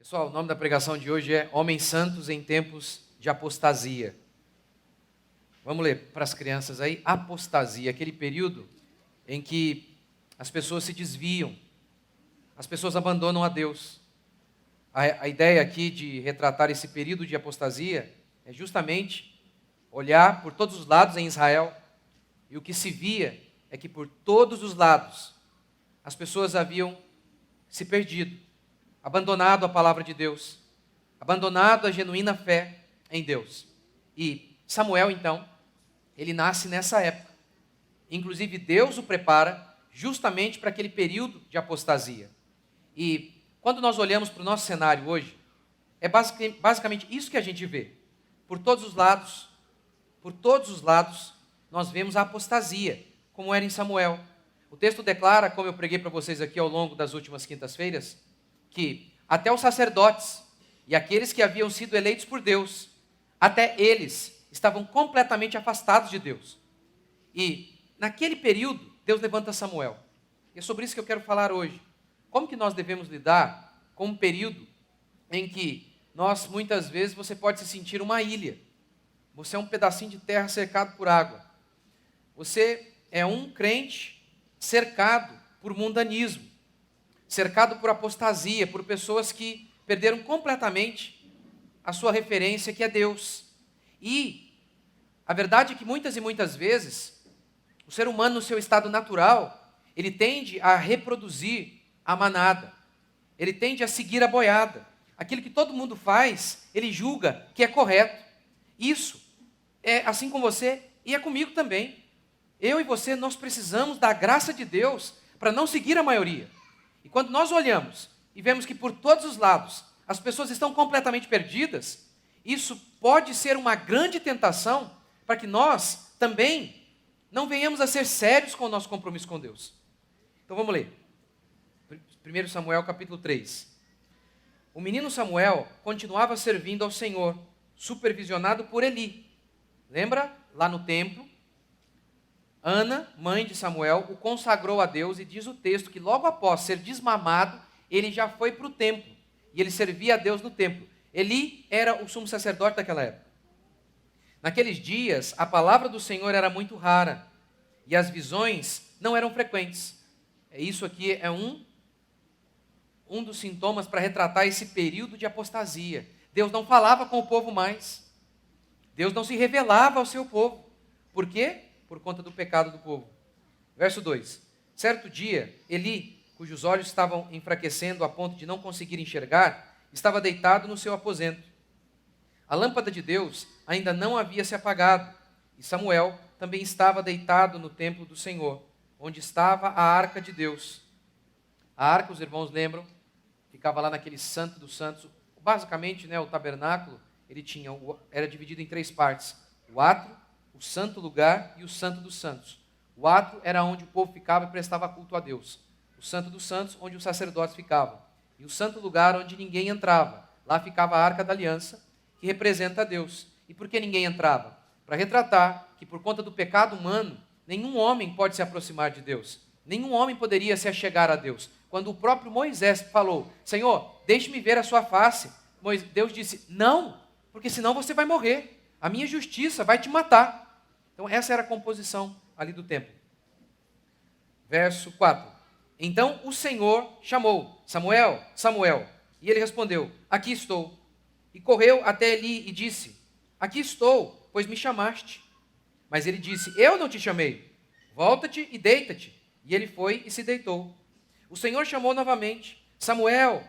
Pessoal, o nome da pregação de hoje é Homens Santos em Tempos de Apostasia. Vamos ler para as crianças aí. Apostasia, aquele período em que as pessoas se desviam, as pessoas abandonam a Deus. A ideia aqui de retratar esse período de apostasia é justamente olhar por todos os lados em Israel, e o que se via é que por todos os lados as pessoas haviam se perdido, abandonado a palavra de Deus, abandonado a genuína fé em Deus. E Samuel, então, ele nasce nessa época. Inclusive, Deus o prepara justamente para aquele período de apostasia. E quando nós olhamos para o nosso cenário hoje, é basicamente isso que a gente vê. Por todos os lados, nós vemos a apostasia, como era em Samuel. O texto declara, como eu preguei para vocês aqui ao longo das últimas quintas-feiras, que até os sacerdotes e aqueles que haviam sido eleitos por Deus, até eles estavam completamente afastados de Deus. E naquele período, Deus levanta Samuel. E é sobre isso que eu quero falar hoje. Como que nós devemos lidar com um período em que nós, muitas vezes, você pode se sentir uma ilha. Você é um pedacinho de terra cercado por água. Você é um crente cercado por mundanismo, cercado por apostasia, por pessoas que perderam completamente a sua referência, que é Deus. E a verdade é que muitas e muitas vezes, o ser humano no seu estado natural, ele tende a reproduzir a manada, ele tende a seguir a boiada. Aquilo que todo mundo faz, ele julga que é correto. Isso é assim com você e é comigo também. Eu e você, nós precisamos da graça de Deus para não seguir a maioria. E quando nós olhamos e vemos que por todos os lados as pessoas estão completamente perdidas, isso pode ser uma grande tentação para que nós também não venhamos a ser sérios com o nosso compromisso com Deus. Então vamos ler. 1 Samuel capítulo 3. O menino Samuel continuava servindo ao Senhor, supervisionado por Eli. Lembra? Lá no templo, Ana, mãe de Samuel, o consagrou a Deus, e diz o texto que logo após ser desmamado, ele já foi para o templo, e ele servia a Deus no templo. Eli era o sumo sacerdote daquela época. Naqueles dias, a palavra do Senhor era muito rara, e as visões não eram frequentes. Isso aqui é um dos sintomas para retratar esse período de apostasia. Deus não falava com o povo mais. Deus não se revelava ao seu povo. Por quê? Por conta do pecado do povo. Verso 2. Certo dia, Eli, cujos olhos estavam enfraquecendo a ponto de não conseguir enxergar, estava deitado no seu aposento. A lâmpada de Deus ainda não havia se apagado, e Samuel também estava deitado no templo do Senhor, onde estava a arca de Deus. A arca, os irmãos lembram, ficava lá naquele santo dos santos. Basicamente, o tabernáculo, era dividido em 3 partes. O átrio, o santo lugar e o santo dos santos. O átrio era onde o povo ficava e prestava culto a Deus. O santo dos santos, onde os sacerdotes ficavam. E o santo lugar, onde ninguém entrava. Lá ficava a arca da aliança, que representa a Deus. E por que ninguém entrava? Para retratar que por conta do pecado humano, nenhum homem pode se aproximar de Deus. Nenhum homem poderia se achegar a Deus. Quando o próprio Moisés falou, Senhor, deixe-me ver a sua face, Deus disse, não, porque senão você vai morrer. A minha justiça vai te matar. Então essa era a composição ali do templo. Verso 4. Então o Senhor chamou, Samuel, Samuel. E ele respondeu, aqui estou. E correu até Eli e disse, aqui estou, pois me chamaste. Mas ele disse, eu não te chamei. Volta-te e deita-te. E ele foi e se deitou. O Senhor chamou novamente, Samuel.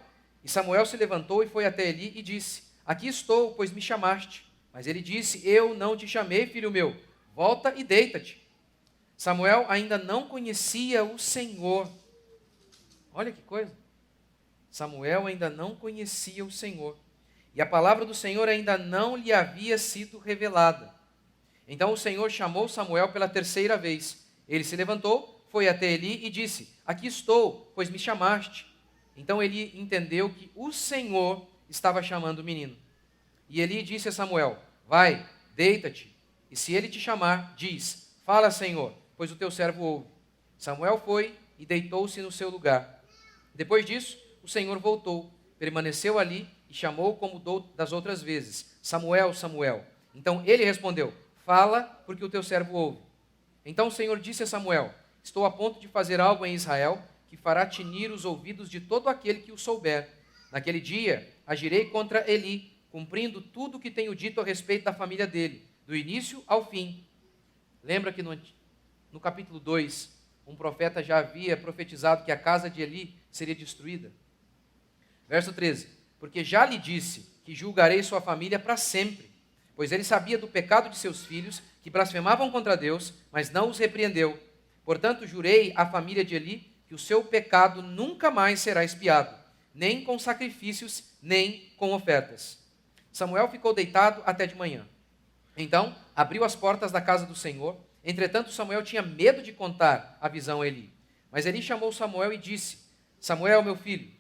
E Samuel se levantou e foi até Eli e disse, aqui estou, pois me chamaste. Mas ele disse, eu não te chamei, filho meu. Volta e deita-te. Samuel ainda não conhecia o Senhor. Olha que coisa. Samuel ainda não conhecia o Senhor. E a palavra do Senhor ainda não lhe havia sido revelada. Então o Senhor chamou Samuel pela 3ª vez. Ele se levantou, foi até Eli e disse, aqui estou, pois me chamaste. Então Eli entendeu que o Senhor estava chamando o menino. E Eli disse a Samuel, vai, deita-te. E se ele te chamar, diz, fala, Senhor, pois o teu servo ouve. Samuel foi e deitou-se no seu lugar. Depois disso, o Senhor voltou permaneceu ali e chamou como das outras vezes: Samuel, Samuel. Então ele respondeu: fala, porque o teu servo ouve. Então o Senhor disse a Samuel: estou a ponto de fazer algo em Israel que fará tinir os ouvidos de todo aquele que o souber. Naquele dia agirei contra Eli, cumprindo tudo o que tenho dito a respeito da família dele, do início ao fim. Lembra que no capítulo 2, um profeta já havia profetizado que a casa de Eli seria destruída? Verso 13: porque já lhe disse que julgarei sua família para sempre, pois ele sabia do pecado de seus filhos, que blasfemavam contra Deus, mas não os repreendeu. Portanto, jurei à família de Eli que o seu pecado nunca mais será expiado, nem com sacrifícios, nem com ofertas. Samuel ficou deitado até de manhã. Então, abriu as portas da casa do Senhor. Entretanto, Samuel tinha medo de contar a visão a Eli. Mas Eli chamou Samuel e disse: Samuel, meu filho.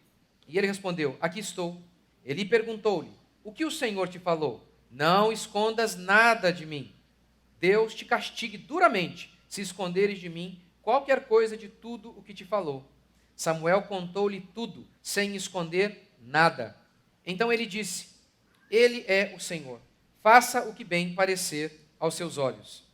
E ele respondeu: aqui estou. Eli perguntou-lhe: o que o Senhor te falou? Não escondas nada de mim. Deus te castigue duramente, se esconderes de mim qualquer coisa de tudo o que te falou. Samuel contou-lhe tudo, sem esconder nada. Então ele disse: ele é o Senhor. Faça o que bem parecer aos seus olhos.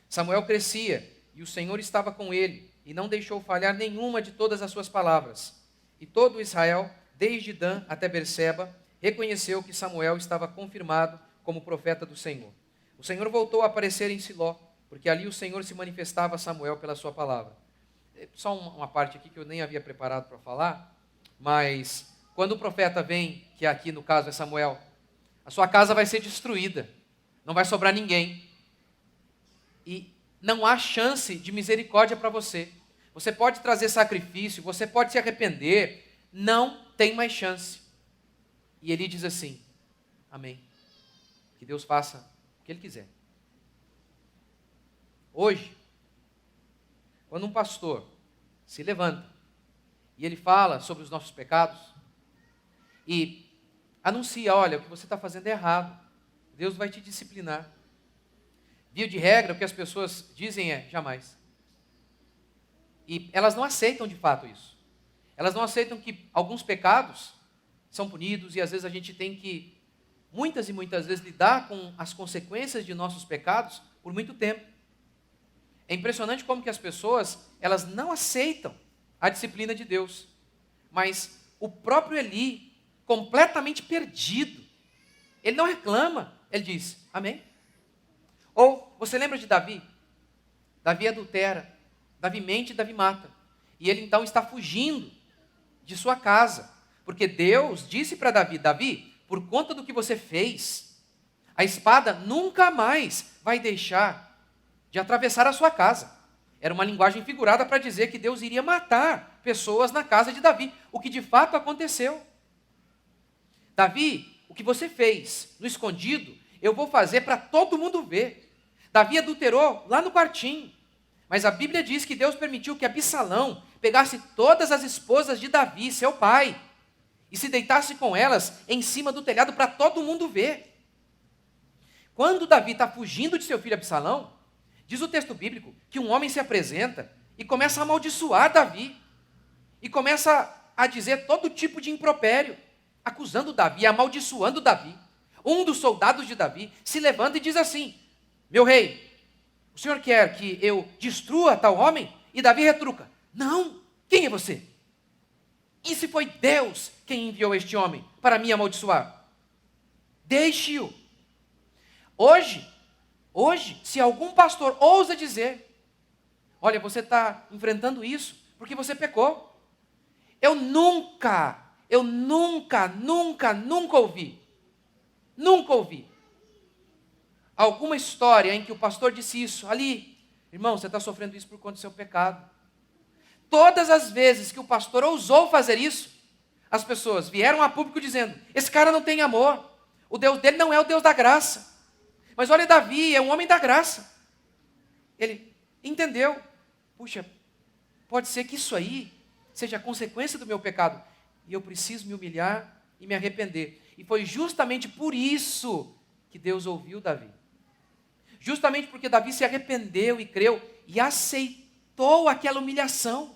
Samuel crescia, e o Senhor estava com ele, e não deixou falhar nenhuma de todas as suas palavras. E todo Israel, desde Dan até Berseba, reconheceu que Samuel estava confirmado como profeta do Senhor. O Senhor voltou a aparecer em Siló, porque ali o Senhor se manifestava a Samuel pela sua palavra. Só uma parte aqui que eu nem havia preparado para falar, mas quando o profeta vem, que aqui no caso é Samuel, a sua casa vai ser destruída, não vai sobrar ninguém. E não há chance de misericórdia para você. Você pode trazer sacrifício, você pode se arrepender, não tem mais chance. E ele diz assim: amém. Que Deus faça o que Ele quiser. Hoje, quando um pastor se levanta e ele fala sobre os nossos pecados e anuncia: olha, o que você está fazendo é errado, Deus vai te disciplinar. Via de regra, o que as pessoas dizem é: jamais. E elas não aceitam de fato isso. Elas não aceitam que alguns pecados são punidos e às vezes a gente tem que, muitas e muitas vezes, lidar com as consequências de nossos pecados por muito tempo. É impressionante como que as pessoas, elas não aceitam a disciplina de Deus. Mas o próprio Eli, completamente perdido, ele não reclama, ele diz: amém. Ou, você lembra de Davi? Davi adultera, Davi mente e Davi mata. E ele então está fugindo de sua casa, porque Deus disse para Davi: Davi, por conta do que você fez, a espada nunca mais vai deixar de atravessar a sua casa. Era uma linguagem figurada para dizer que Deus iria matar pessoas na casa de Davi, o que de fato aconteceu. Davi, o que você fez no escondido, eu vou fazer para todo mundo ver. Davi adulterou lá no quartinho, mas a Bíblia diz que Deus permitiu que Absalão pegasse todas as esposas de Davi, seu pai, e se deitasse com elas em cima do telhado para todo mundo ver. Quando Davi está fugindo de seu filho Absalão, diz o texto bíblico que um homem se apresenta e começa a amaldiçoar Davi, e começa a dizer todo tipo de impropério, acusando Davi, amaldiçoando Davi. Um dos soldados de Davi se levanta e diz assim: meu rei, o senhor quer que eu destrua tal homem? E Davi retruca: não, quem é você? E se foi Deus quem enviou este homem para me amaldiçoar? Deixe-o. Hoje, se algum pastor ousa dizer: olha, você está enfrentando isso porque você pecou. Eu nunca ouvi alguma história em que o pastor disse isso. Ali, irmão, você está sofrendo isso por conta do seu pecado. Todas as vezes que o pastor ousou fazer isso, as pessoas vieram a público dizendo: esse cara não tem amor, o Deus dele não é o Deus da graça. Mas olha, Davi é um homem da graça. Ele entendeu: puxa, pode ser que isso aí seja a consequência do meu pecado, e eu preciso me humilhar e me arrepender. E foi justamente por isso que Deus ouviu Davi. Justamente porque Davi se arrependeu e creu e aceitou aquela humilhação.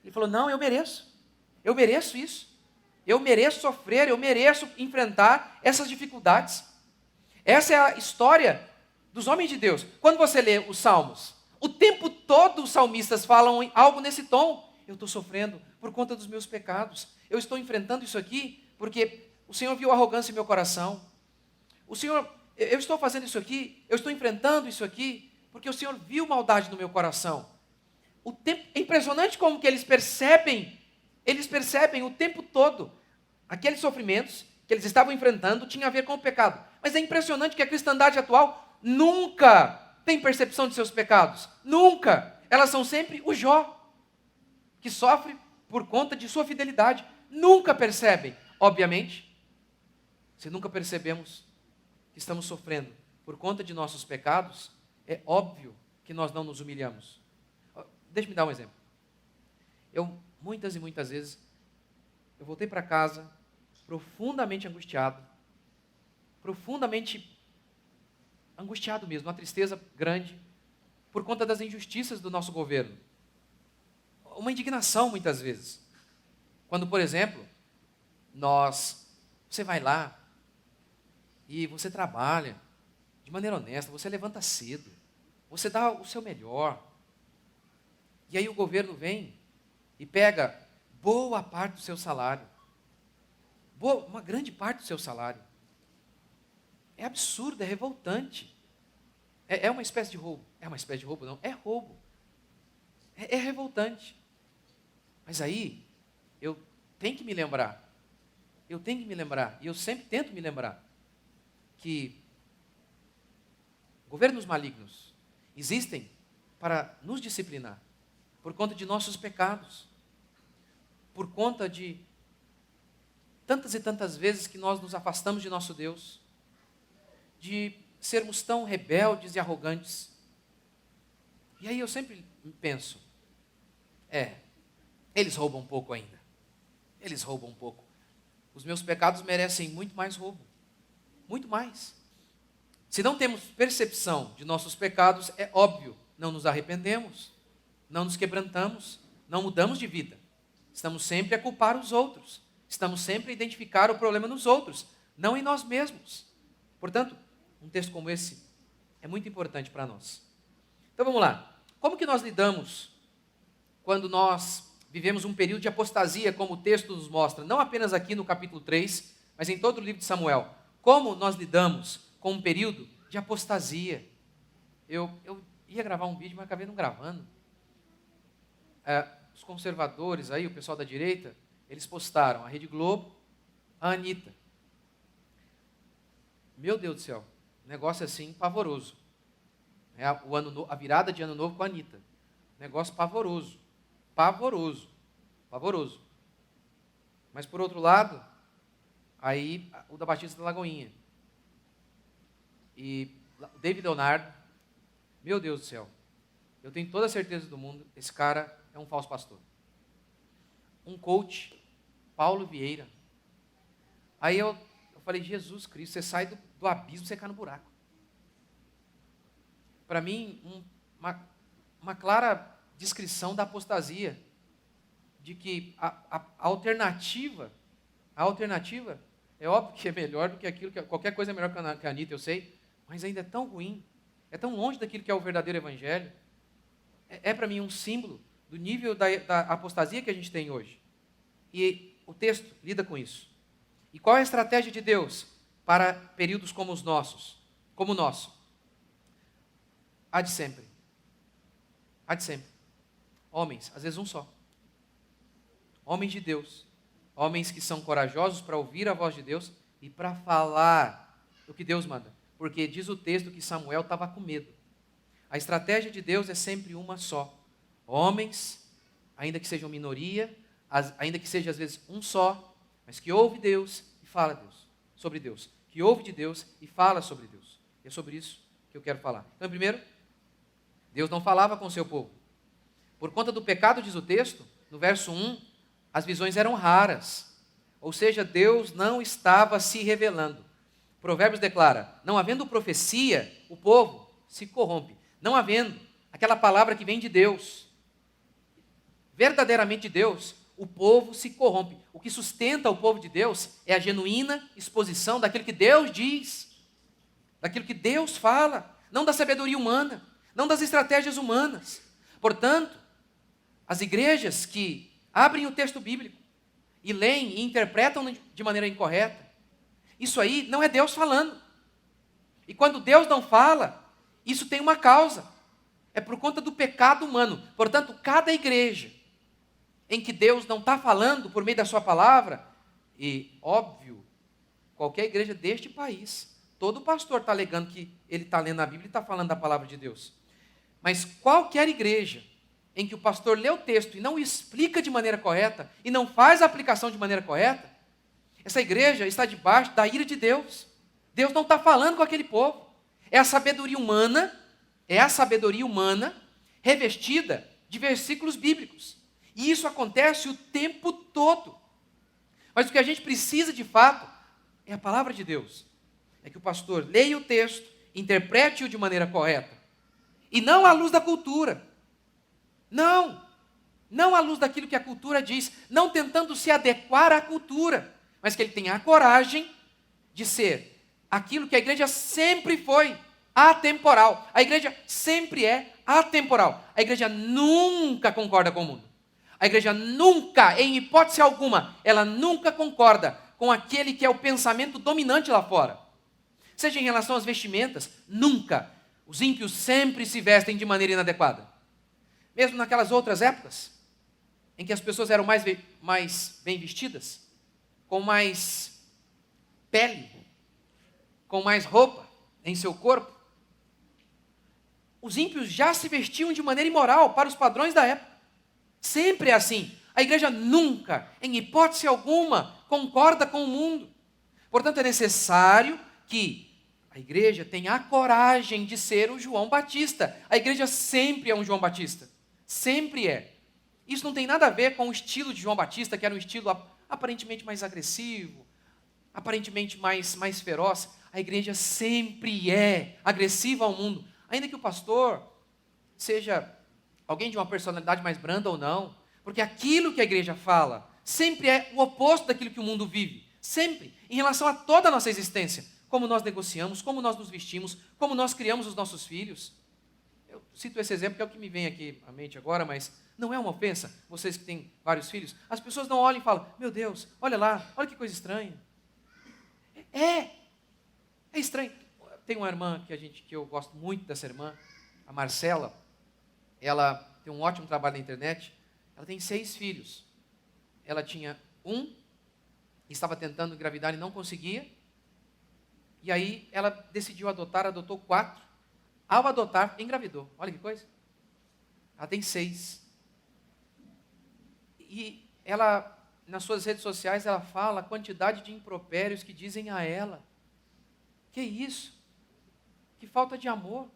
Ele falou: não, eu mereço isso. eu mereço sofrer, eu mereço enfrentar essas dificuldades. Essa é a história dos homens de Deus. Quando você lê os Salmos, o tempo todo os salmistas falam algo nesse tom. Eu estou sofrendo por conta dos meus pecados. Eu estou enfrentando isso aqui porque o Senhor viu arrogância em meu coração. Eu estou fazendo isso aqui, eu estou enfrentando isso aqui porque o Senhor viu maldade no meu coração. É impressionante como que eles percebem o tempo todo aqueles sofrimentos que eles estavam enfrentando tinham a ver com o pecado. Mas é impressionante que a cristandade atual nunca tem percepção de seus pecados. Nunca. Elas são sempre o Jó, que sofre por conta de sua fidelidade. Nunca percebem. Obviamente, se nunca percebemos que estamos sofrendo por conta de nossos pecados, é óbvio que nós não nos humilhamos. Deixa-me dar um exemplo. Muitas e muitas vezes, eu voltei para casa profundamente angustiado mesmo, uma tristeza grande, por conta das injustiças do nosso governo. Uma indignação, muitas vezes. Quando, por exemplo, você vai lá e você trabalha de maneira honesta, você levanta cedo, você dá o seu melhor, e aí o governo vem e pega boa parte do seu salário, uma grande parte do seu salário. É absurdo, é revoltante. É uma espécie de roubo. É uma espécie de roubo, não. É roubo. É revoltante. Mas aí, eu tenho que me lembrar, e eu sempre tento me lembrar, que governos malignos existem para nos disciplinar, por conta de nossos pecados, por conta de tantas e tantas vezes que nós nos afastamos de nosso Deus, de sermos tão rebeldes e arrogantes. E aí eu sempre penso, eles roubam um pouco ainda. Eles roubam um pouco. Os meus pecados merecem muito mais roubo. Muito mais. Se não temos percepção de nossos pecados, é óbvio, não nos arrependemos, não nos quebrantamos, não mudamos de vida. Estamos sempre a culpar os outros. Estamos sempre a identificar o problema nos outros, não em nós mesmos. Portanto, um texto como esse é muito importante para nós. Então vamos lá. Como que nós lidamos quando nós vivemos um período de apostasia, como o texto nos mostra, não apenas aqui no capítulo 3, mas em todo o livro de Samuel? Como nós lidamos com um período de apostasia? Eu ia gravar um vídeo, mas acabei não gravando. Os conservadores aí, o pessoal da direita, eles postaram a Rede Globo, a Anitta. Meu Deus do céu, negócio assim pavoroso. A virada de ano novo com a Anitta. Negócio pavoroso. Pavoroso. Mas por outro lado, aí o da Batista da Lagoinha. E o David Leonardo, meu Deus do céu, eu tenho toda a certeza do mundo, esse cara é um falso pastor. Um coach, Paulo Vieira. Aí eu falei, Jesus Cristo, você sai do abismo, você cai no buraco. Para mim, uma clara descrição da apostasia, de que a alternativa é óbvio que é melhor do que aquilo, qualquer coisa é melhor que a Anitta, eu sei, mas ainda é tão ruim, é tão longe daquilo que é o verdadeiro evangelho. Para mim um símbolo do nível da apostasia que a gente tem hoje. E o texto lida com isso. E qual é a estratégia de Deus para períodos como os nossos? Como o nosso? Há de sempre. Homens, às vezes um só. Homens de Deus. Homens que são corajosos para ouvir a voz de Deus e para falar o que Deus manda. Porque diz o texto que Samuel estava com medo. A estratégia de Deus é sempre uma só. Homens, ainda que sejam minoria, ainda que seja às vezes um só, mas que ouve Deus e fala sobre Deus. Que ouve de Deus e fala sobre Deus. E é sobre isso que eu quero falar. Então, primeiro, Deus não falava com o seu povo. Por conta do pecado, diz o texto, no verso 1, as visões eram raras. Ou seja, Deus não estava se revelando. Provérbios declara, não havendo profecia, o povo se corrompe. Não havendo aquela palavra que vem de Deus, verdadeiramente de Deus, o povo se corrompe. O que sustenta o povo de Deus é a genuína exposição daquilo que Deus diz, daquilo que Deus fala, não da sabedoria humana, não das estratégias humanas. Portanto, as igrejas que abrem o texto bíblico e leem e interpretam de maneira incorreta, isso aí não é Deus falando. E quando Deus não fala, isso tem uma causa. É por conta do pecado humano. Portanto, cada igreja em que Deus não está falando por meio da sua palavra, e óbvio, qualquer igreja deste país, todo pastor está alegando que ele está lendo a Bíblia e está falando da palavra de Deus. Mas qualquer igreja em que o pastor lê o texto e não explica de maneira correta, e não faz a aplicação de maneira correta, essa igreja está debaixo da ira de Deus. Deus não está falando com aquele povo. É a sabedoria humana revestida de versículos bíblicos. E isso acontece o tempo todo. Mas o que a gente precisa de fato é a palavra de Deus. É que o pastor leia o texto, interprete-o de maneira correta. E não à luz da cultura. Não à luz daquilo que a cultura diz, não tentando se adequar à cultura, mas que ele tenha a coragem de ser aquilo que a igreja sempre foi, atemporal. A igreja sempre é atemporal. A igreja nunca concorda com o mundo. A igreja nunca, em hipótese alguma, ela nunca concorda com aquele que é o pensamento dominante lá fora. Seja em relação às vestimentas, nunca. Os ímpios sempre se vestem de maneira inadequada. Mesmo naquelas outras épocas, em que as pessoas eram mais bem vestidas, com mais pele, com mais roupa em seu corpo, os ímpios já se vestiam de maneira imoral para os padrões da época. Sempre é assim. A igreja nunca, em hipótese alguma, concorda com o mundo. Portanto, é necessário que a igreja tenha a coragem de ser o João Batista. A igreja sempre é um João Batista. Sempre é. Isso não tem nada a ver com o estilo de João Batista, que era um estilo aparentemente mais agressivo, aparentemente mais feroz. A igreja sempre é agressiva ao mundo. Ainda que o pastor seja alguém de uma personalidade mais branda ou não, porque aquilo que a igreja fala sempre é o oposto daquilo que o mundo vive. Sempre, em relação a toda a nossa existência. Como nós negociamos, como nós nos vestimos, como nós criamos os nossos filhos. Eu cito esse exemplo que é o que me vem aqui à mente agora, mas não é uma ofensa, vocês que têm vários filhos. As pessoas não olham e falam, meu Deus, olha lá, olha que coisa estranha. É estranho. Tem uma irmã que eu gosto muito dessa irmã, a Marcela. Ela tem um ótimo trabalho na internet. Ela tem 6 filhos. Ela tinha um, estava tentando engravidar e não conseguia. E aí ela decidiu adotar, adotou 4. Ao adotar, engravidou. Olha que coisa. Ela tem 6. E ela, nas suas redes sociais, ela fala a quantidade de impropérios que dizem a ela. Que isso? Que falta de amor.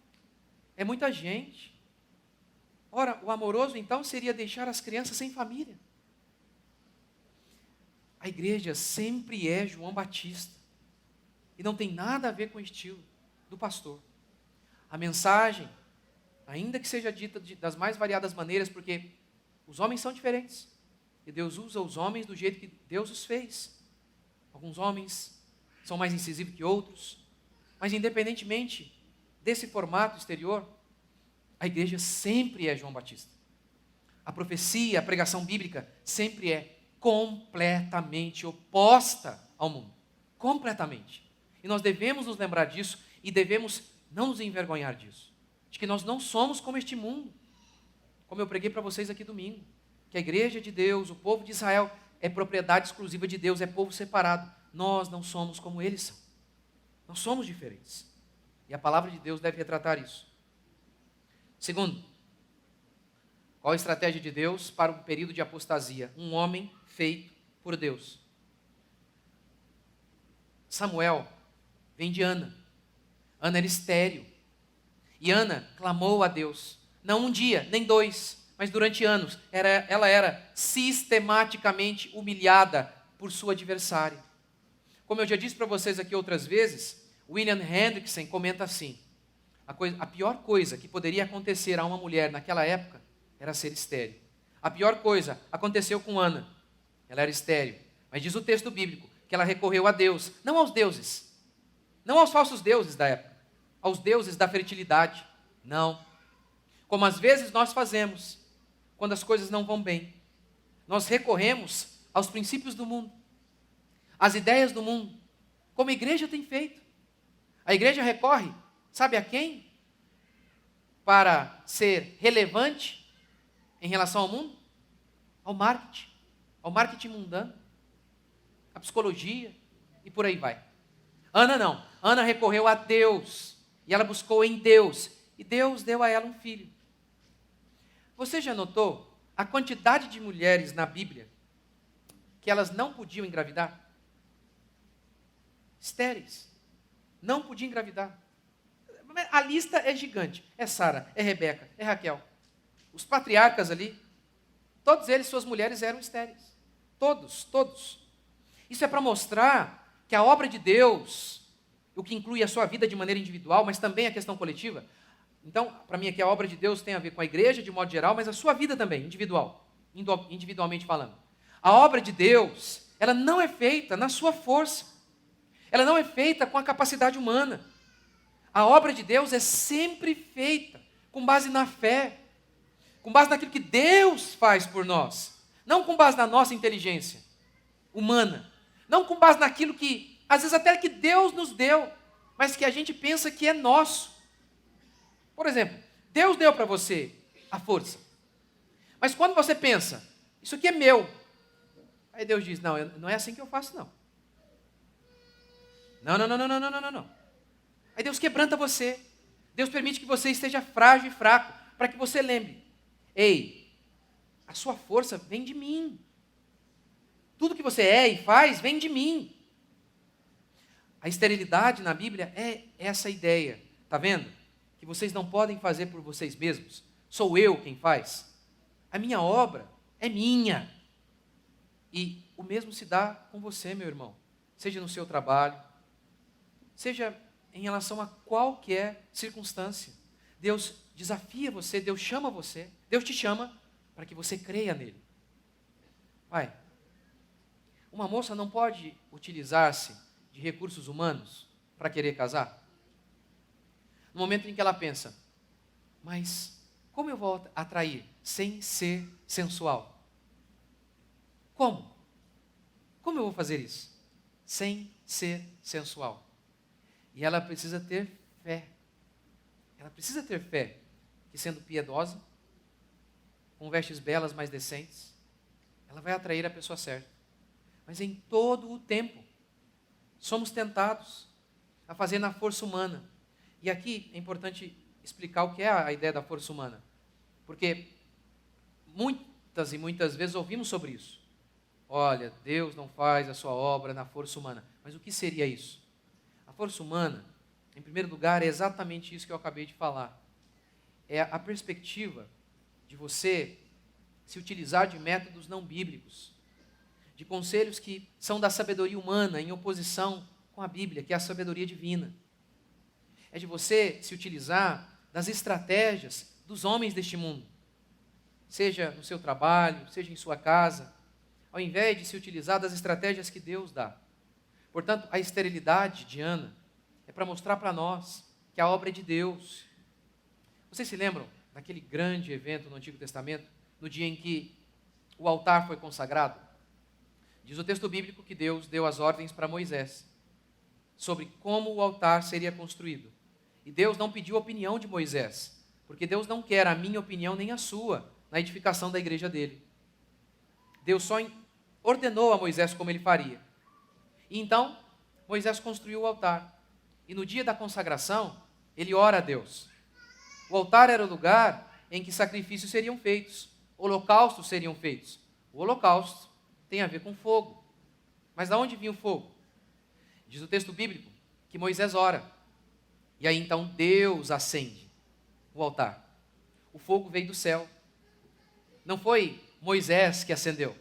É muita gente. Ora, o amoroso então seria deixar as crianças sem família. A igreja sempre é João Batista. E não tem nada a ver com o estilo do pastor. A mensagem, ainda que seja dita das mais variadas maneiras, porque os homens são diferentes. E Deus usa os homens do jeito que Deus os fez. Alguns homens são mais incisivos que outros. Mas independentemente desse formato exterior, a igreja sempre é João Batista. A profecia, a pregação bíblica sempre é completamente oposta ao mundo. Completamente. E nós devemos nos lembrar disso e devemos não nos envergonhar disso. De que nós não somos como este mundo. Como eu preguei para vocês aqui domingo. Que a igreja de Deus, o povo de Israel, é propriedade exclusiva de Deus, é povo separado. Nós não somos como eles são. Nós somos diferentes. E a palavra de Deus deve retratar isso. Segundo, qual a estratégia de Deus para um período de apostasia? Um homem feito por Deus. Samuel vem de Ana. Ana era estéril. E Ana clamou a Deus. Não um dia, nem 2, mas durante anos. Ela era sistematicamente humilhada por sua adversária. Como eu já disse para vocês aqui outras vezes, William Hendrickson comenta assim, a pior coisa que poderia acontecer a uma mulher naquela época era ser estéril. A pior coisa aconteceu com Ana. ela era estéril. Mas diz o texto bíblico que ela recorreu a Deus, não aos deuses, não aos falsos deuses da época, aos deuses da fertilidade, não. Como às vezes nós fazemos, quando as coisas não vão bem, nós recorremos aos princípios do mundo, às ideias do mundo, como a igreja tem feito. A igreja recorre, sabe a quem? Para ser relevante em relação ao mundo? Ao marketing mundano, à psicologia e por aí vai. Ana não, Ana recorreu a Deus e ela buscou em Deus e Deus deu a ela um filho. Você já notou a quantidade de mulheres na Bíblia que elas não podiam engravidar? Estéreis, não podiam engravidar. A lista é gigante. É Sara, é Rebeca, é Raquel. Os patriarcas ali, todos eles, suas mulheres eram estéreis. Todos. Isso é para mostrar que a obra de Deus, o que inclui a sua vida de maneira individual, mas também a questão coletiva. Então, para mim aqui a obra de Deus tem a ver com a igreja de modo geral, mas a sua vida também, individualmente falando. A obra de Deus, ela não é feita na sua força. Ela não é feita com a capacidade humana. A obra de Deus é sempre feita com base na fé, com base naquilo que Deus faz por nós, não com base na nossa inteligência humana, não com base naquilo que, às vezes até que Deus nos deu, mas que a gente pensa que é nosso. Por exemplo, Deus deu para você a força, mas quando você pensa, isso aqui é meu, aí Deus diz, não é assim que eu faço não. Não. Aí Deus quebranta você. Deus permite que você esteja frágil e fraco, para que você lembre, ei, a sua força vem de mim. Tudo que você é e faz vem de mim. A esterilidade na Bíblia é essa ideia. Está vendo? Que vocês não podem fazer por vocês mesmos. Sou eu quem faz. A minha obra é minha. E o mesmo se dá com você, meu irmão. Seja no seu trabalho, seja em relação a qualquer circunstância. Deus desafia você, Deus chama você, Deus te chama para que você creia nele. Pai, uma moça não pode utilizar-se de recursos humanos para querer casar? No momento em que ela pensa, mas como eu vou atrair sem ser sensual? Como? Como eu vou fazer isso? Sem ser sensual. E ela precisa ter fé. Ela precisa ter fé, que sendo piedosa, com vestes belas, mais decentes, ela vai atrair a pessoa certa. Mas em todo o tempo, somos tentados a fazer na força humana. E aqui é importante explicar o que é a ideia da força humana. Porque muitas e muitas vezes ouvimos sobre isso. Olha, Deus não faz a sua obra na força humana. Mas o que seria isso? A força humana, em primeiro lugar, é exatamente isso que eu acabei de falar. É a perspectiva de você se utilizar de métodos não bíblicos, de conselhos que são da sabedoria humana em oposição com a Bíblia, que é a sabedoria divina. É de você se utilizar das estratégias dos homens deste mundo, seja no seu trabalho, seja em sua casa, ao invés de se utilizar das estratégias que Deus dá. Portanto, a esterilidade de Ana é para mostrar para nós que a obra é de Deus. Vocês se lembram daquele grande evento no Antigo Testamento, no dia em que o altar foi consagrado? Diz o texto bíblico que Deus deu as ordens para Moisés sobre como o altar seria construído. E Deus não pediu a opinião de Moisés, porque Deus não quer a minha opinião nem a sua na edificação da igreja dele. Deus só ordenou a Moisés como ele faria. E então, Moisés construiu o altar. E no dia da consagração, ele ora a Deus. O altar era o lugar em que sacrifícios seriam feitos, holocaustos seriam feitos. O holocausto tem a ver com fogo. Mas de onde vinha o fogo? Diz o texto bíblico que Moisés ora. E aí então Deus acende o altar. O fogo veio do céu. Não foi Moisés que acendeu.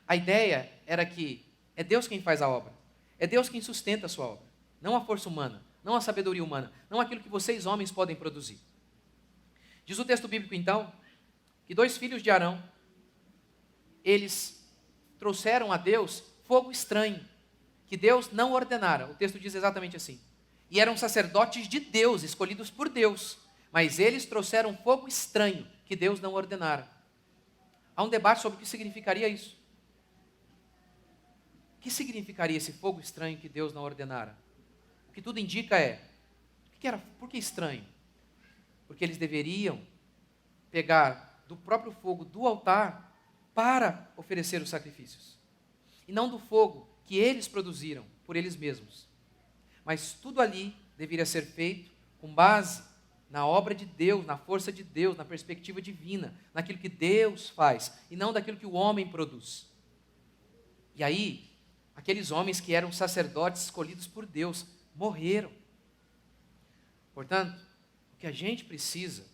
A ideia era que é Deus quem faz a obra. É Deus quem sustenta a sua obra. Não a força humana, não a sabedoria humana, não aquilo que vocês homens podem produzir. Diz o texto bíblico então, que 2 filhos de Arão, eles trouxeram a Deus fogo estranho, que Deus não ordenara. O texto diz exatamente assim. E eram sacerdotes de Deus, escolhidos por Deus, mas eles trouxeram fogo estranho, que Deus não ordenara. Há um debate sobre o que significaria isso. O que significaria esse fogo estranho que Deus não ordenara? O que tudo indica é, por que estranho? Porque eles deveriam pegar do próprio fogo do altar para oferecer os sacrifícios. E não do fogo que eles produziram por eles mesmos. Mas tudo ali deveria ser feito com base na obra de Deus, na força de Deus, na perspectiva divina, naquilo que Deus faz, e não daquilo que o homem produz. E aí, aqueles homens que eram sacerdotes escolhidos por Deus, morreram. Portanto, o que a gente precisa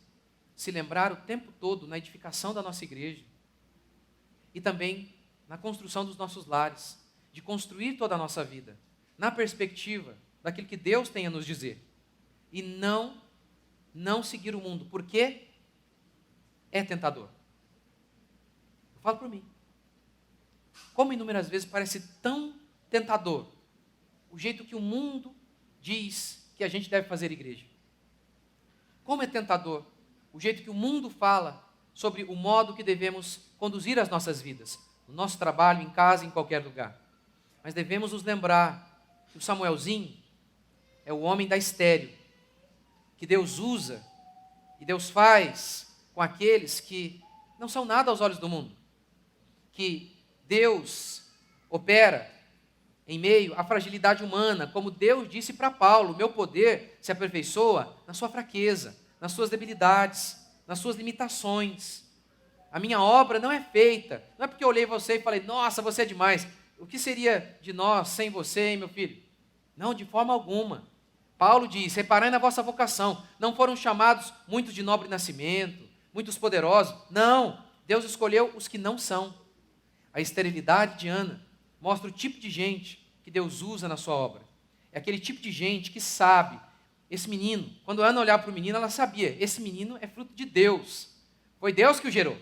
se lembrar o tempo todo na edificação da nossa igreja e também na construção dos nossos lares, de construir toda a nossa vida na perspectiva daquilo que Deus tem a nos dizer e não seguir o mundo, porque é tentador. Eu falo por mim. Como inúmeras vezes parece tão tentador o jeito que o mundo diz que a gente deve fazer igreja. Como é tentador o jeito que o mundo fala sobre o modo que devemos conduzir as nossas vidas, no nosso trabalho, em casa, em qualquer lugar. Mas devemos nos lembrar que o Samuelzinho é o homem da estéreo, que Deus usa e Deus faz com aqueles que não são nada aos olhos do mundo, que Deus opera em meio à fragilidade humana, como Deus disse para Paulo, meu poder se aperfeiçoa na sua fraqueza, nas suas debilidades, nas suas limitações. A minha obra não é feita, não é porque eu olhei você e falei, nossa, você é demais, o que seria de nós sem você, hein, meu filho? Não, de forma alguma. Paulo diz, reparai na vossa vocação, não foram chamados muitos de nobre nascimento, muitos poderosos, não, Deus escolheu os que não são. A esterilidade de Ana mostra o tipo de gente que Deus usa na sua obra. É aquele tipo de gente que sabe, esse menino, quando Ana olhava para o menino, ela sabia, esse menino é fruto de Deus. Foi Deus que o gerou.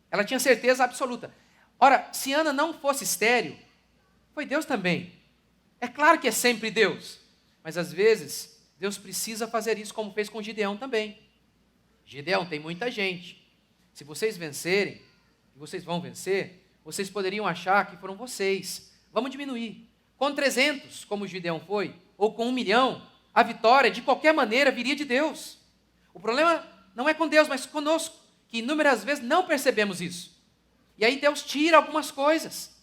Ela tinha certeza absoluta. Ora, se Ana não fosse estéril, foi Deus também. É claro que é sempre Deus. Mas às vezes, Deus precisa fazer isso como fez com Gideão também. Gideão tem muita gente. Se vocês vencerem, e vocês vão vencer, vocês poderiam achar que foram vocês. Vamos diminuir. Com 300, como Gideão foi, ou com 1 milhão, a vitória, de qualquer maneira, viria de Deus. O problema não é com Deus, mas conosco, que inúmeras vezes não percebemos isso. E aí Deus tira algumas coisas,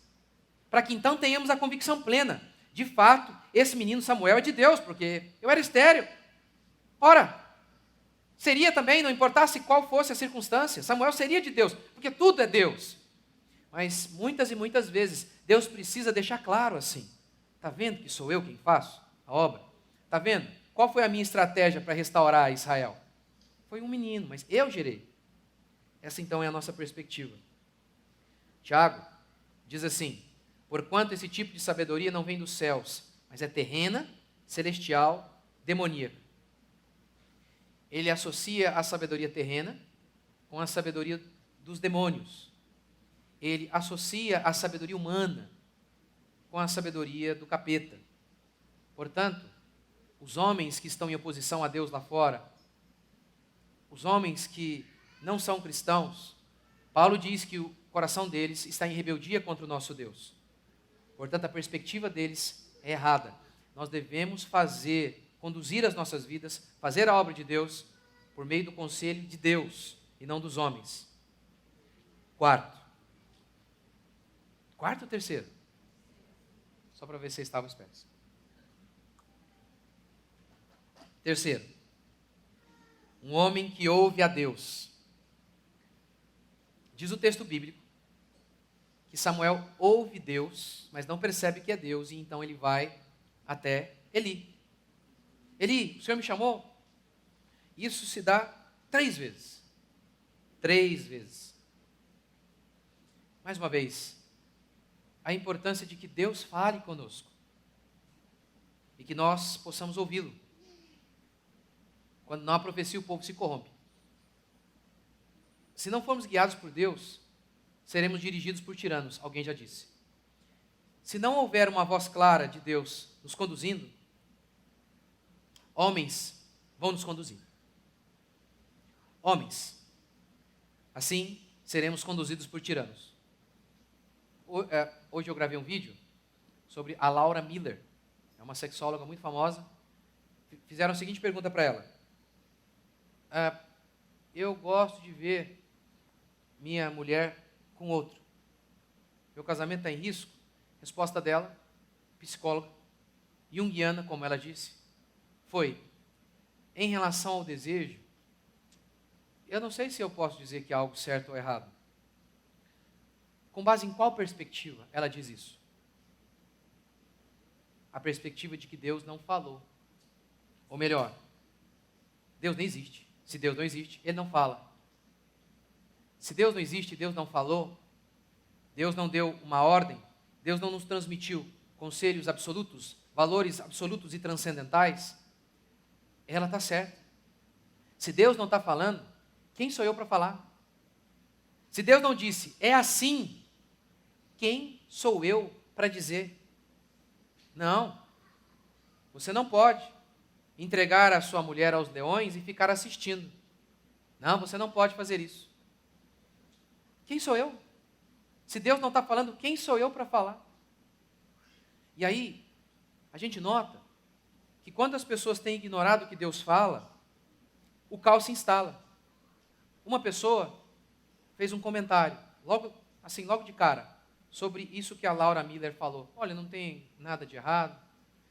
para que então tenhamos a convicção plena. De fato, esse menino Samuel é de Deus, porque eu era estéril. Ora, seria também, não importasse qual fosse a circunstância, Samuel seria de Deus, porque tudo é Deus. Mas muitas e muitas vezes, Deus precisa deixar claro assim. Está vendo que sou eu quem faço a obra? Está vendo? Qual foi a minha estratégia para restaurar Israel? Foi um menino, mas eu gerei. Essa então é a nossa perspectiva. Tiago diz assim, porquanto esse tipo de sabedoria não vem dos céus, mas é terrena, celestial, demoníaca. Ele associa a sabedoria terrena com a sabedoria dos demônios. Ele associa a sabedoria humana com a sabedoria do capeta. Portanto, os homens que estão em oposição a Deus lá fora, os homens que não são cristãos, Paulo diz que o coração deles está em rebeldia contra o nosso Deus. Portanto, a perspectiva deles é errada. Nós devemos conduzir as nossas vidas, fazer a obra de Deus por meio do conselho de Deus e não dos homens. Quarto ou terceiro? Só para ver se vocês estavam espertos. Terceiro, um homem que ouve a Deus. Diz o texto bíblico que Samuel ouve Deus, mas não percebe que é Deus, e então ele vai até Eli. Eli, o Senhor me chamou? Isso se dá 3 vezes. 3 vezes. Mais uma vez, a importância de que Deus fale conosco e que nós possamos ouvi-lo. Quando não há profecia, o povo se corrompe. Se não formos guiados por Deus, seremos dirigidos por tiranos, alguém já disse. Se não houver uma voz clara de Deus nos conduzindo, homens vão nos conduzir. Homens. Assim, seremos conduzidos por tiranos. Hoje eu gravei um vídeo sobre a Laura Miller. É uma sexóloga muito famosa. Fizeram a seguinte pergunta para ela. Eu gosto de ver minha mulher com outro. Meu casamento está em risco? Resposta dela, psicóloga, junguiana, como ela disse, foi: em relação ao desejo, eu não sei se eu posso dizer que é algo certo ou errado. Com base em qual perspectiva ela diz isso? A perspectiva de que Deus não falou. Ou melhor, Deus não existe. Se Deus não existe, Ele não fala. Se Deus não existe, Deus não falou, Deus não deu uma ordem, Deus não nos transmitiu conselhos absolutos, valores absolutos e transcendentais, ela está certa. Se Deus não está falando, quem sou eu para falar? Se Deus não disse, é assim, quem sou eu para dizer? Não, você não pode entregar a sua mulher aos leões e ficar assistindo. Não, você não pode fazer isso. Quem sou eu? Se Deus não está falando, quem sou eu para falar? E aí, a gente nota que quando as pessoas têm ignorado o que Deus fala, o caos se instala. Uma pessoa fez um comentário, logo de cara, sobre isso que a Laura Miller falou. Olha, não tem nada de errado.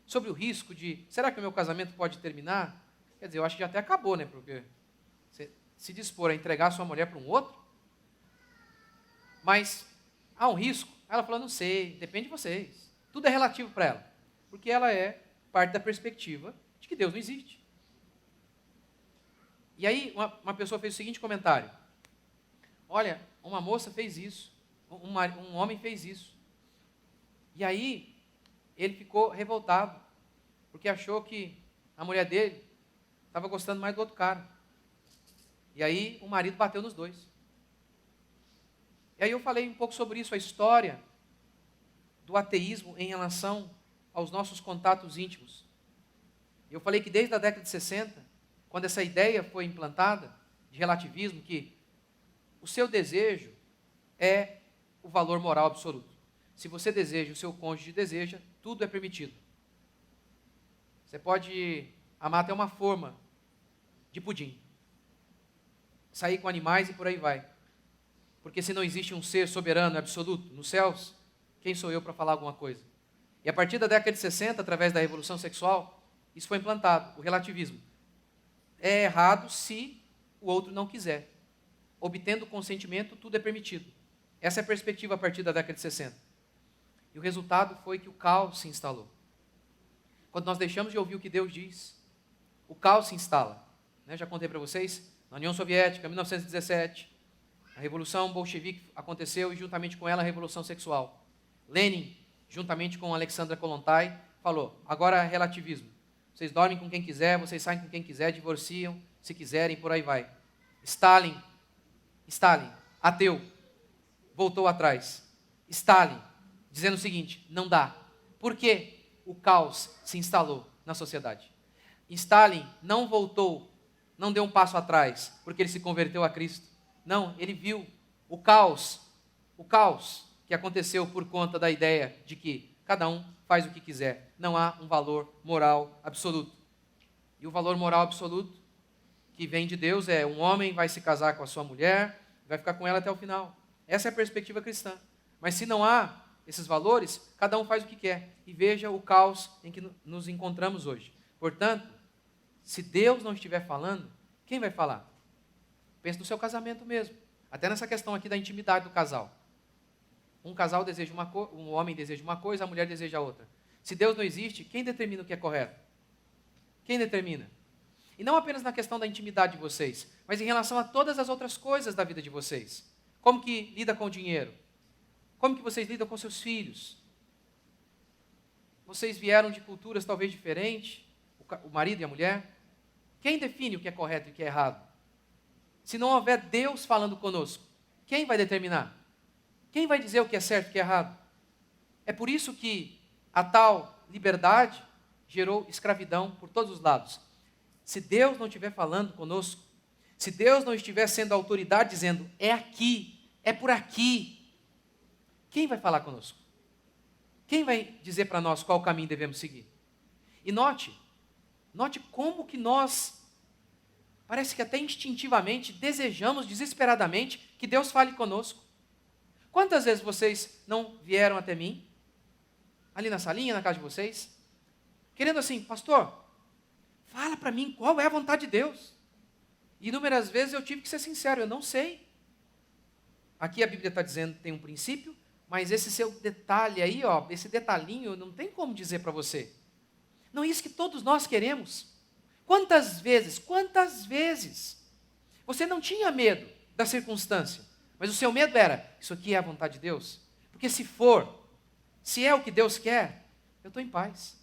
Sobre o risco de, será que o meu casamento pode terminar? Quer dizer, eu acho que já até acabou, né? Porque você se dispor a entregar a sua mulher para um outro, mas há um risco? Ela falou, não sei, depende de vocês. Tudo é relativo para ela, porque ela é parte da perspectiva de que Deus não existe. E aí uma pessoa fez o seguinte comentário: olha, uma moça fez isso, um homem fez isso. E aí ele ficou revoltado, porque achou que a mulher dele estava gostando mais do outro cara. E aí o marido bateu nos dois. E aí eu falei um pouco sobre isso, a história do ateísmo em relação aos nossos contatos íntimos. Eu falei que desde a década de 60, quando essa ideia foi implantada, de relativismo, que o seu desejo é o valor moral absoluto. Se você deseja, o seu cônjuge deseja, tudo é permitido. Você pode amar até uma forma de pudim, sair com animais e por aí vai. Porque se não existe um ser soberano, absoluto, nos céus, quem sou eu para falar alguma coisa? E a partir da década de 60, através da revolução sexual, isso foi implantado, o relativismo. É errado se o outro não quiser. Obtendo consentimento, tudo é permitido. Essa é a perspectiva a partir da década de 60. E o resultado foi que o caos se instalou. Quando nós deixamos de ouvir o que Deus diz, o caos se instala. Já contei para vocês, na União Soviética, em 1917, a Revolução Bolchevique aconteceu e juntamente com ela a Revolução Sexual. Lenin, juntamente com Alexandra Kollontai, falou, agora é relativismo. Vocês dormem com quem quiser, vocês saem com quem quiser, divorciam, se quiserem, por aí vai. Stalin, ateu, voltou atrás. Stalin, dizendo o seguinte, não dá. Por quê? O caos se instalou na sociedade. Stalin não voltou, não deu um passo atrás, porque ele se converteu a Cristo. Não, ele viu o caos que aconteceu por conta da ideia de que cada um faz o que quiser. Não há um valor moral absoluto. E o valor moral absoluto que vem de Deus é um homem vai se casar com a sua mulher, vai ficar com ela até o final. Essa é a perspectiva cristã. Mas se não há esses valores, cada um faz o que quer. E veja o caos em que nos encontramos hoje. Portanto, se Deus não estiver falando, quem vai falar? Pense no seu casamento mesmo. Até nessa questão aqui da intimidade do casal. Um casal deseja um homem deseja uma coisa, a mulher deseja outra. Se Deus não existe, quem determina o que é correto? Quem determina? E não apenas na questão da intimidade de vocês, mas em relação a todas as outras coisas da vida de vocês. Como que lida com o dinheiro? Como que vocês lidam com seus filhos? Vocês vieram de culturas talvez diferentes, o marido e a mulher. Quem define o que é correto e o que é errado? Se não houver Deus falando conosco, quem vai determinar? Quem vai dizer o que é certo e o que é errado? É por isso que a tal liberdade gerou escravidão por todos os lados. Se Deus não estiver falando conosco, se Deus não estiver sendo autoridade dizendo, é aqui, é por aqui, quem vai falar conosco? Quem vai dizer para nós qual caminho devemos seguir? E note como que nós, parece que até instintivamente, desejamos desesperadamente que Deus fale conosco. Quantas vezes vocês não vieram até mim, ali na salinha, na casa de vocês, querendo assim, pastor, fala para mim qual é a vontade de Deus. E inúmeras vezes eu tive que ser sincero, eu não sei. Aqui a Bíblia está dizendo que tem um princípio, mas esse seu detalhe aí, ó, esse detalhinho, não tem como dizer para você. Não é isso que todos nós queremos. Quantas vezes, você não tinha medo da circunstância, mas o seu medo era, isso aqui é a vontade de Deus? Porque se é o que Deus quer, eu estou em paz.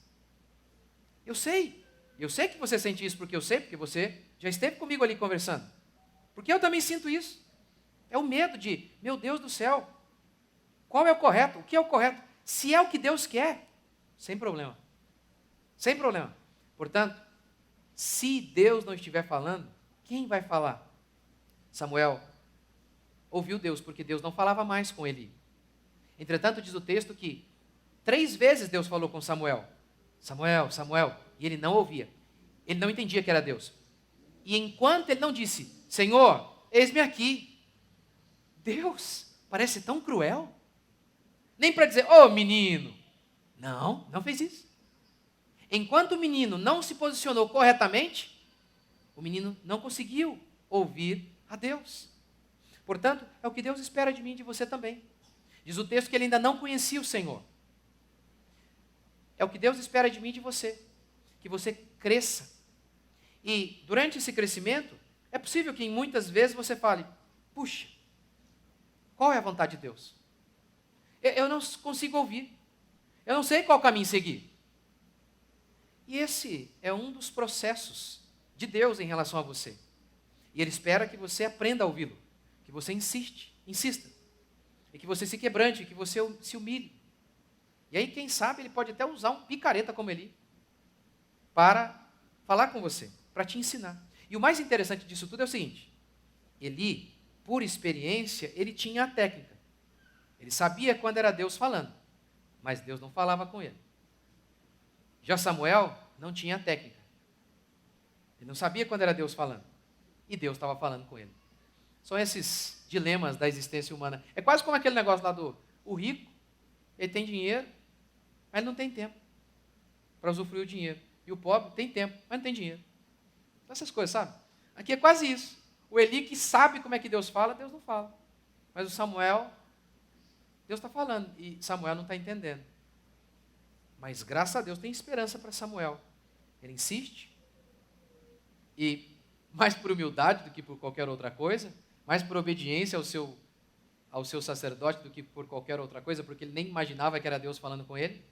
Eu sei que você sente isso porque você já esteve comigo ali conversando. Porque eu também sinto isso. É o medo de, meu Deus do céu, qual é o correto? O que é o correto? Se é o que Deus quer, sem problema. Sem problema. Portanto, se Deus não estiver falando, quem vai falar? Samuel ouviu Deus, porque Deus não falava mais com Eli. Entretanto, diz o texto que 3 vezes Deus falou com Samuel. Samuel, Samuel. E ele não ouvia. Ele não entendia que era Deus. E enquanto ele não disse, Senhor, eis-me aqui. Deus parece tão cruel. Nem para dizer, ô menino. Não fez isso. Enquanto o menino não se posicionou corretamente, o menino não conseguiu ouvir a Deus. Portanto, é o que Deus espera de mim e de você também. Diz o texto que ele ainda não conhecia o Senhor. É o que Deus espera de mim e de você. Que você cresça. E durante esse crescimento, é possível que em muitas vezes você fale, puxa, qual é a vontade de Deus? Eu não consigo ouvir. Eu não sei qual caminho seguir. E esse é um dos processos de Deus em relação a você. E Ele espera que você aprenda a ouvi-lo. Que você insista. E que você se quebrante, que você se humilhe. E aí, quem sabe, Ele pode até usar um picareta como Eli para falar com você, para te ensinar. E o mais interessante disso tudo é o seguinte. Eli, por experiência, ele tinha a técnica. Ele sabia quando era Deus falando, mas Deus não falava com ele. Já Samuel não tinha a técnica. Ele não sabia quando era Deus falando, e Deus estava falando com ele. São esses dilemas da existência humana. É quase como aquele negócio lá o rico, ele tem dinheiro, mas ele não tem tempo para usufruir o dinheiro. E o pobre tem tempo, mas não tem dinheiro. Essas coisas, sabe? Aqui é quase isso. O Eli que sabe como é que Deus fala, Deus não fala. Mas o Samuel, Deus está falando e Samuel não está entendendo. Mas graças a Deus tem esperança para Samuel. Ele insiste e mais por humildade do que por qualquer outra coisa, mais por obediência ao seu sacerdote do que por qualquer outra coisa, porque ele nem imaginava que era Deus falando com ele.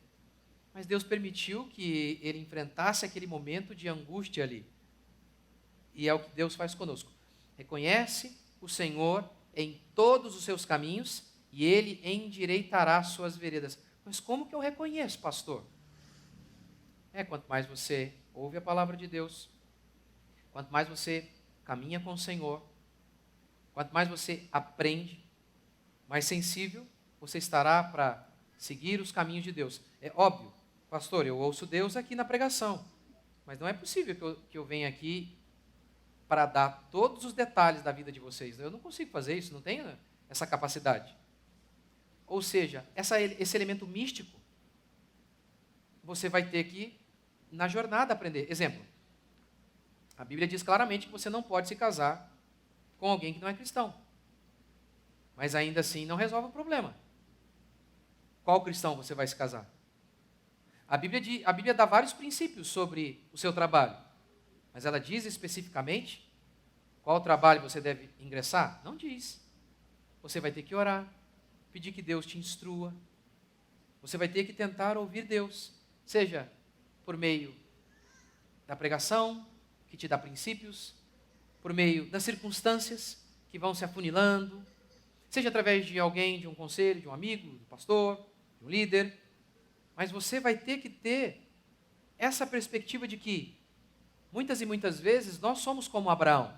Mas Deus permitiu que ele enfrentasse aquele momento de angústia ali. E é o que Deus faz conosco. Reconhece o Senhor em todos os seus caminhos e Ele endireitará suas veredas. Mas como que eu reconheço, pastor? Quanto mais você ouve a palavra de Deus, quanto mais você caminha com o Senhor, quanto mais você aprende, mais sensível você estará para seguir os caminhos de Deus. É óbvio, pastor, eu ouço Deus aqui na pregação, mas não é possível que eu venha aqui para dar todos os detalhes da vida de vocês. Eu não consigo fazer isso, não tenho essa capacidade. Ou seja, esse elemento místico, você vai ter que, na jornada, aprender. Exemplo, a Bíblia diz claramente que você não pode se casar com alguém que não é cristão. Mas ainda assim não resolve o problema. Qual cristão você vai se casar? A Bíblia dá vários princípios sobre o seu trabalho. Mas ela diz especificamente qual trabalho você deve ingressar? Não diz. Você vai ter que orar, pedir que Deus te instrua. Você vai ter que tentar ouvir Deus, seja por meio da pregação, que te dá princípios, por meio das circunstâncias que vão se afunilando, seja através de alguém, de um conselho, de um amigo, de um pastor, de um líder, mas você vai ter que ter essa perspectiva de que, muitas e muitas vezes, nós somos como Abraão.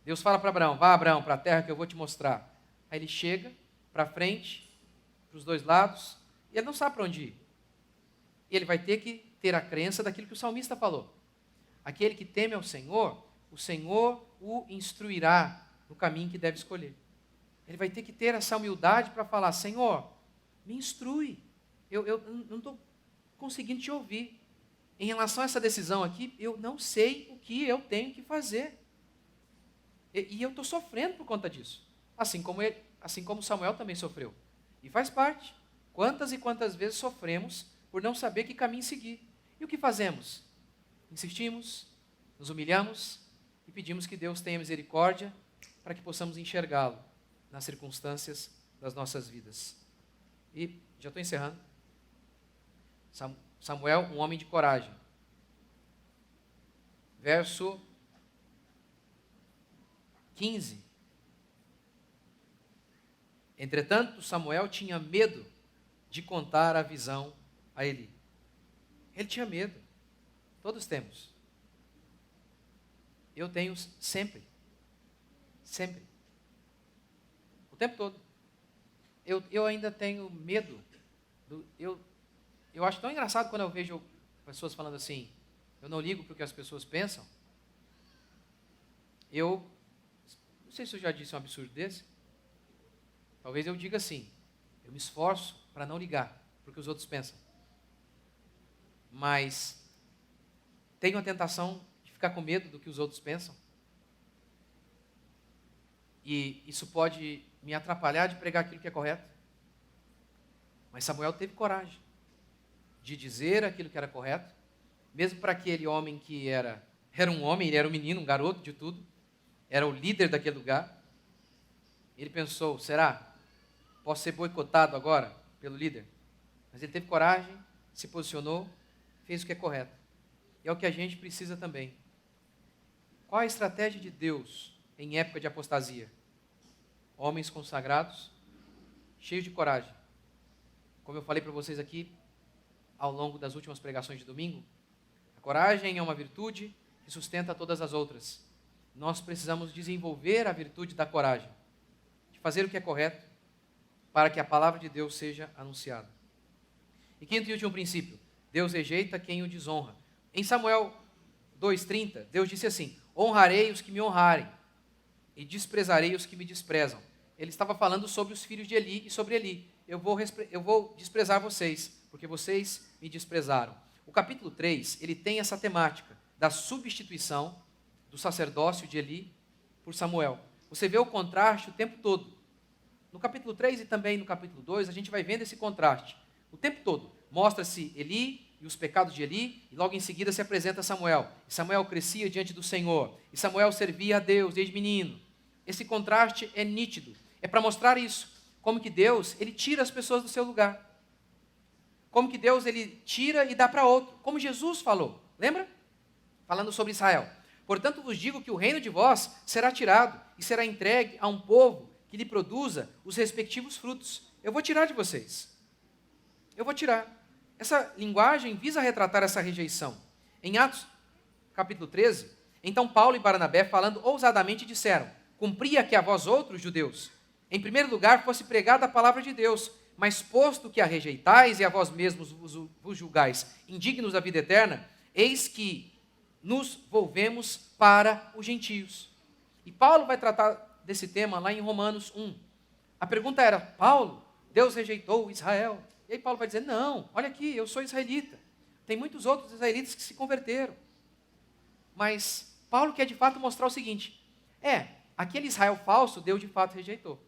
Deus fala para Abraão, vá Abraão, para a terra que eu vou te mostrar. Aí ele chega para frente, para os dois lados, e ele não sabe para onde ir. E ele vai ter que ter a crença daquilo que o salmista falou. Aquele que teme ao Senhor, o Senhor o instruirá no caminho que deve escolher. Ele vai ter que ter essa humildade para falar, Senhor, me instrui. Eu não estou conseguindo te ouvir. Em relação a essa decisão aqui, eu não sei o que eu tenho que fazer. E eu estou sofrendo por conta disso. Assim como Samuel também sofreu. E faz parte. Quantas e quantas vezes sofremos por não saber que caminho seguir. E o que fazemos? Insistimos, nos humilhamos e pedimos que Deus tenha misericórdia para que possamos enxergá-lo nas circunstâncias das nossas vidas. E já estou encerrando. Samuel, um homem de coragem. Verso 15. Entretanto, Samuel tinha medo de contar a visão a Eli. Ele tinha medo. Todos temos. Eu tenho sempre. Sempre. O tempo todo. Eu ainda tenho medo. Eu acho tão engraçado quando eu vejo pessoas falando assim, eu não ligo para o que as pessoas pensam. Eu não sei se eu já disse um absurdo desse. Talvez eu diga assim, eu me esforço para não ligar para o que os outros pensam. Mas tenho a tentação de ficar com medo do que os outros pensam. E isso pode me atrapalhar de pregar aquilo que é correto. Mas Samuel teve coragem de dizer aquilo que era correto, mesmo para aquele homem que era um homem, ele era um menino, um garoto de tudo, era o líder daquele lugar. Ele pensou, será? Posso ser boicotado agora pelo líder? Mas ele teve coragem, se posicionou, fez o que é correto. E é o que a gente precisa também. Qual a estratégia de Deus em época de apostasia? Homens consagrados, cheios de coragem. Como eu falei para vocês aqui, ao longo das últimas pregações de domingo, a coragem é uma virtude que sustenta todas as outras. Nós precisamos desenvolver a virtude da coragem, de fazer o que é correto, para que a palavra de Deus seja anunciada. E quinto e último princípio, Deus rejeita quem o desonra. Em Samuel 2,30, Deus disse assim, honrarei os que me honrarem e desprezarei os que me desprezam. Ele estava falando sobre os filhos de Eli e sobre Eli. Eu vou desprezar vocês, porque vocês me desprezaram. O capítulo 3, ele tem essa temática da substituição do sacerdócio de Eli por Samuel. Você vê o contraste o tempo todo. No capítulo 3 e também no capítulo 2, a gente vai vendo esse contraste. O tempo todo. Mostra-se Eli e os pecados de Eli, e logo em seguida se apresenta Samuel. E Samuel crescia diante do Senhor. E Samuel servia a Deus desde menino. Esse contraste é nítido. É para mostrar isso. Como que Deus, ele tira as pessoas do seu lugar. Como que Deus, ele tira e dá para outro. Como Jesus falou. Lembra? Falando sobre Israel. Portanto, vos digo que o reino de vós será tirado e será entregue a um povo que lhe produza os respectivos frutos. Eu vou tirar de vocês. Eu vou tirar. Essa linguagem visa retratar essa rejeição. Em Atos, capítulo 13, então Paulo e Barnabé, falando ousadamente, disseram, cumpria que a vós outros, judeus, em primeiro lugar fosse pregada a palavra de Deus, mas posto que a rejeitais e a vós mesmos vos julgais indignos da vida eterna, eis que nos volvemos para os gentios. E Paulo vai tratar desse tema lá em Romanos 1. A pergunta era, Paulo, Deus rejeitou Israel? E aí Paulo vai dizer, não, olha aqui, eu sou israelita. Tem muitos outros israelitas que se converteram. Mas Paulo quer de fato mostrar o seguinte, aquele Israel falso, Deus de fato rejeitou.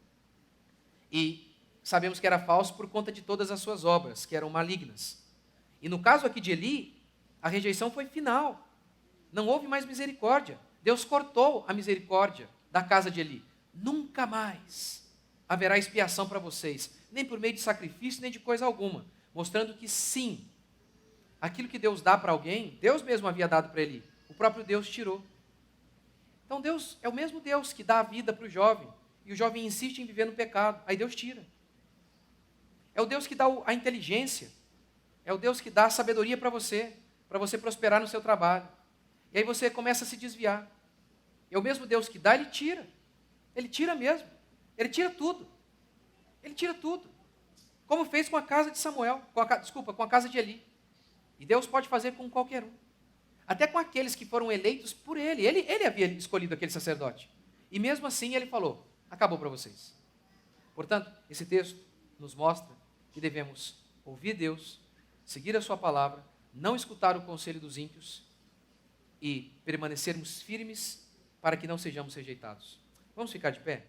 E sabemos que era falso por conta de todas as suas obras, que eram malignas. E no caso aqui de Eli, a rejeição foi final. Não houve mais misericórdia. Deus cortou a misericórdia da casa de Eli. Nunca mais haverá expiação para vocês, nem por meio de sacrifício, nem de coisa alguma, mostrando que sim, aquilo que Deus dá para alguém, Deus mesmo havia dado para Eli, o próprio Deus tirou. Então Deus é o mesmo Deus que dá a vida para o jovem, e o jovem insiste em viver no pecado. Aí Deus tira. É o Deus que dá a inteligência. É o Deus que dá a sabedoria para você prosperar no seu trabalho. E aí você começa a se desviar. É o mesmo Deus que dá, Ele tira. Ele tira mesmo. Ele tira tudo. Ele tira tudo. Como fez com a casa de Samuel, com a casa de Eli. E Deus pode fazer com qualquer um. Até com aqueles que foram eleitos por Ele. Ele havia escolhido aquele sacerdote. E mesmo assim Ele falou, acabou para vocês. Portanto, esse texto nos mostra que devemos ouvir Deus, seguir a sua palavra, não escutar o conselho dos ímpios e permanecermos firmes para que não sejamos rejeitados. Vamos ficar de pé?